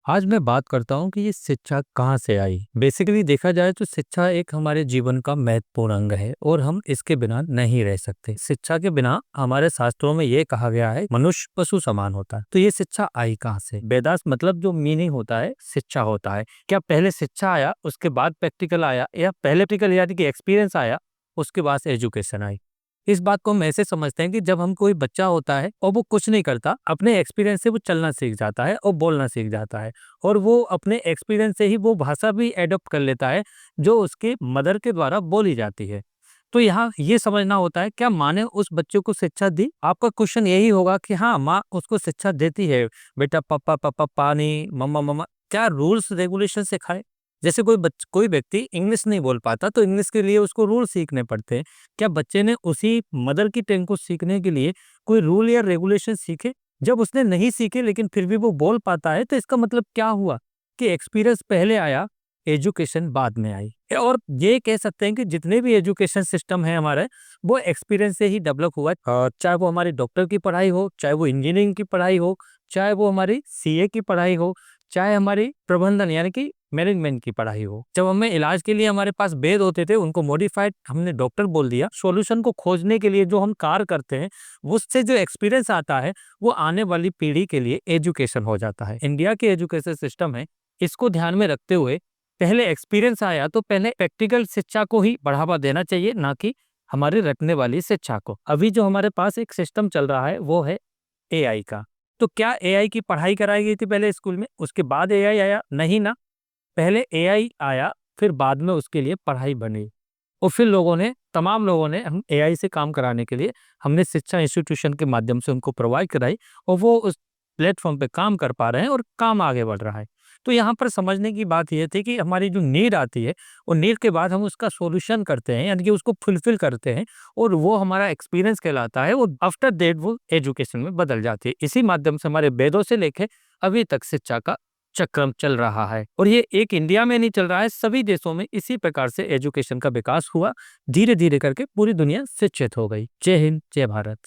आज मैं बात करता हूँ कि ये शिक्षा कहाँ से आई। बेसिकली देखा जाए तो शिक्षा एक हमारे जीवन का महत्वपूर्ण अंग है और हम इसके बिना नहीं रह सकते। शिक्षा के बिना हमारे शास्त्रों में ये कहा गया है मनुष्य पशु समान होता है। तो ये शिक्षा आई कहाँ से? वेदास मतलब जो मीनिंग होता है शिक्षा होता है। क्या पहले शिक्षा आया उसके बाद प्रैक्टिकल आया, या पहले प्रैक्टिकल यानी कि एक्सपीरियंस आया उसके बाद एजुकेशन आई? इस बात को हम ऐसे समझते हैं कि जब हम कोई बच्चा होता है और वो कुछ नहीं करता, अपने एक्सपीरियंस से वो चलना सीख जाता है और बोलना सीख जाता है, और वो अपने एक्सपीरियंस से ही वो भाषा भी एडॉप्ट कर लेता है जो उसके मदर के द्वारा बोली जाती है। तो यहाँ ये समझना होता है, क्या माँ ने उस बच्चे को शिक्षा दी? आपका क्वेश्चन यही होगा कि हाँ, माँ उसको शिक्षा देती है। बेटा पापा पापा पानी, मम्मा मम्मा। क्या रूल्स रेगुलेशन सिखाए? जैसे कोई व्यक्ति इंग्लिश नहीं बोल पाता तो इंग्लिश के लिए उसको रूल सीखने पड़ते हैं। क्या बच्चे ने उसी मदर की टंग को सीखने के लिए कोई रूल या रेगुलेशन सीखे? जब उसने नहीं सीखे लेकिन फिर भी वो बोल पाता है, तो इसका मतलब क्या हुआ कि एक्सपीरियंस पहले आया, एजुकेशन बाद में आई। और ये कह सकते हैं कि जितने भी एजुकेशन सिस्टम है हमारे, वो एक्सपीरियंस से ही डेवलप हुआ है। चाहे वो हमारी डॉक्टर की पढ़ाई हो, चाहे वो इंजीनियरिंग की पढ़ाई हो, चाहे वो हमारी सीए की पढ़ाई हो, चाहे हमारी प्रबंधन यानी कि मैनेजमेंट की पढ़ाई हो। जब हमें इलाज के लिए हमारे पास वेद होते थे, उनको मॉडिफाइड हमने डॉक्टर बोल दिया। सॉल्यूशन को खोजने के लिए जो हम कार्य करते हैं, उससे जो एक्सपीरियंस आता है वो आने वाली पीढ़ी के लिए एजुकेशन हो जाता है। इंडिया के एजुकेशन सिस्टम है, इसको ध्यान में रखते हुए पहले एक्सपीरियंस आया तो पहले प्रैक्टिकल शिक्षा को ही बढ़ावा देना चाहिए, ना कि हमारे रटने वाली शिक्षा को। अभी जो हमारे पास एक सिस्टम चल रहा है वो है एआई का। तो क्या एआई की पढ़ाई कराई गई थी पहले स्कूल में, उसके बाद एआई आया? नहीं ना। पहले एआई आया, फिर बाद में उसके लिए पढ़ाई बनी, और फिर तमाम लोगों ने हम एआई से काम कराने के लिए हमने शिक्षा इंस्टीट्यूशन के माध्यम से उनको प्रोवाइड कराई, और वो उस प्लेटफॉर्म पे काम कर पा रहे हैं और काम आगे बढ़ रहा है। तो यहाँ पर समझने की बात ये थी कि हमारी जो नीड आती है, वो नीड के बाद हम उसका सॉल्यूशन करते हैं, यानी कि उसको फुलफिल करते हैं, और वो हमारा एक्सपीरियंस कहलाता है। वो आफ्टर दैट वो एजुकेशन में बदल जाती है। इसी माध्यम से हमारे वेदों से लेके अभी तक शिक्षा का चक्रम चल रहा है, और ये एक इंडिया में नहीं चल रहा है, सभी देशों में इसी प्रकार से एजुकेशन का विकास हुआ। धीरे धीरे करके पूरी दुनिया शिक्षित हो गई। जय हिंद, जय भारत।